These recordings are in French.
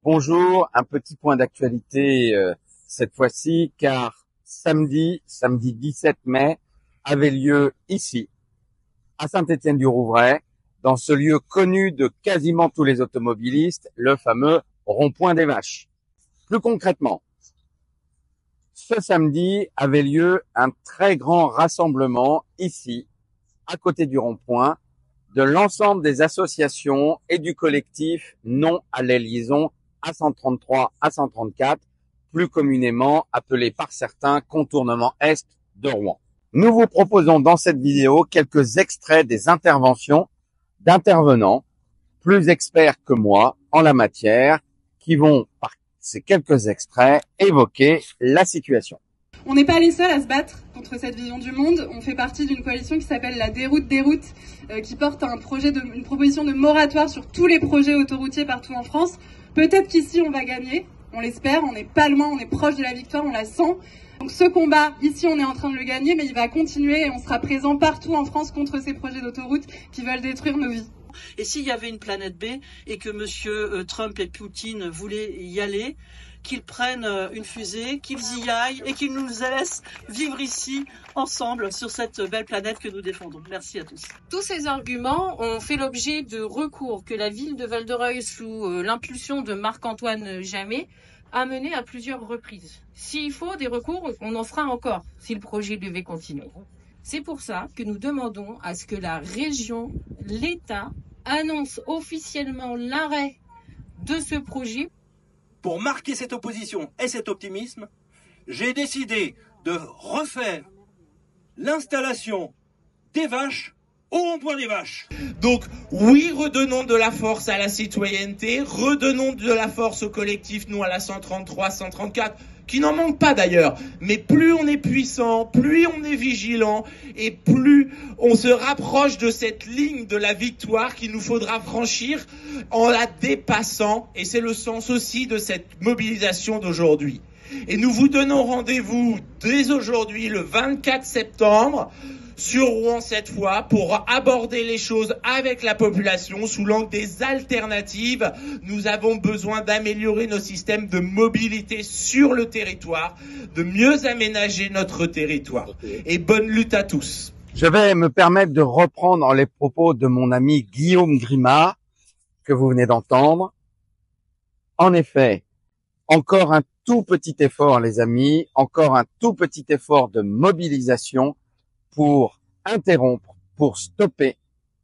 Bonjour, un petit point d'actualité cette fois-ci, car samedi 17 mai, avait lieu ici, à Saint-Étienne-du-Rouvray, dans ce lieu connu de quasiment tous les automobilistes, le fameux rond-point des Vaches. Plus concrètement, ce samedi avait lieu un très grand rassemblement ici, à côté du rond-point, de l'ensemble des associations et du collectif Non à la liaison A133, A134, plus communément appelé par certains contournement Est de Rouen. Nous vous proposons dans cette vidéo quelques extraits des interventions d'intervenants plus experts que moi en la matière qui vont, par ces quelques extraits, évoquer la situation. On n'est pas les seuls à se battre contre cette vision du monde. On fait partie d'une coalition qui s'appelle la Déroute des routes, qui porte une proposition de moratoire sur tous les projets autoroutiers partout en France. Peut-être qu'ici on va gagner, on l'espère, on n'est pas loin, on est proche de la victoire, on la sent. Donc ce combat, ici on est en train de le gagner, mais il va continuer et on sera présent partout en France contre ces projets d'autoroute qui veulent détruire nos vies. Et s'il y avait une planète B et que monsieur Trump et Poutine voulaient y aller, qu'ils prennent une fusée, qu'ils y aillent et qu'ils nous laissent vivre ici ensemble sur cette belle planète que nous défendons. Merci à tous. Tous ces arguments ont fait l'objet de recours que la ville de Val-de-Reuil, sous l'impulsion de Marc-Antoine Jamet, a mené à plusieurs reprises. S'il faut des recours, on en fera encore si le projet devait continuer. C'est pour ça que nous demandons à ce que la région, l'État, annonce officiellement l'arrêt de ce projet. Pour marquer cette opposition et cet optimisme, j'ai décidé de refaire l'installation des vaches au rond-point des Vaches. Donc oui, redonnons de la force à la citoyenneté, redonnons de la force au collectif, nous à la 133, 134, qui n'en manque pas d'ailleurs. Mais plus on est puissant, plus on est vigilant et plus on se rapproche de cette ligne de la victoire qu'il nous faudra franchir en la dépassant. Et c'est le sens aussi de cette mobilisation d'aujourd'hui. Et nous vous donnons rendez-vous dès aujourd'hui, le 24 septembre, sur Rouen cette fois, pour aborder les choses avec la population sous l'angle des alternatives. Nous avons besoin d'améliorer nos systèmes de mobilité sur le territoire, de mieux aménager notre territoire. Et bonne lutte à tous. Je vais me permettre de reprendre les propos de mon ami Guillaume Grimat, que vous venez d'entendre. En effet, encore un tout petit effort, les amis, encore un tout petit effort de mobilisation pour interrompre, pour stopper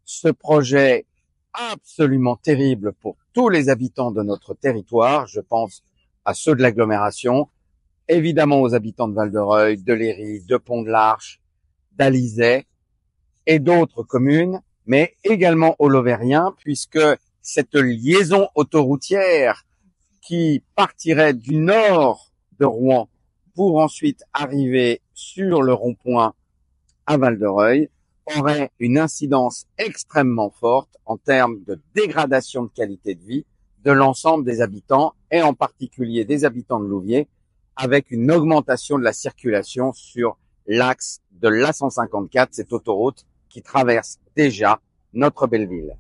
ce projet absolument terrible pour tous les habitants de notre territoire. Je pense à ceux de l'agglomération, évidemment aux habitants de Val-de-Reuil, de Léry, de Pont-de-l'Arche, d'Alizay et d'autres communes, mais également aux Lovériens, puisque cette liaison autoroutière qui partirait du nord de Rouen pour ensuite arriver sur le rond-point à Val-de-Reuil aurait une incidence extrêmement forte en termes de dégradation de qualité de vie de l'ensemble des habitants et en particulier des habitants de Louviers, avec une augmentation de la circulation sur l'axe de l'A154, cette autoroute qui traverse déjà notre belle ville.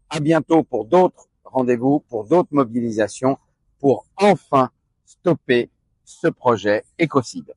À bientôt pour d'autres rendez-vous, pour d'autres mobilisations, pour enfin stopper ce projet écocide.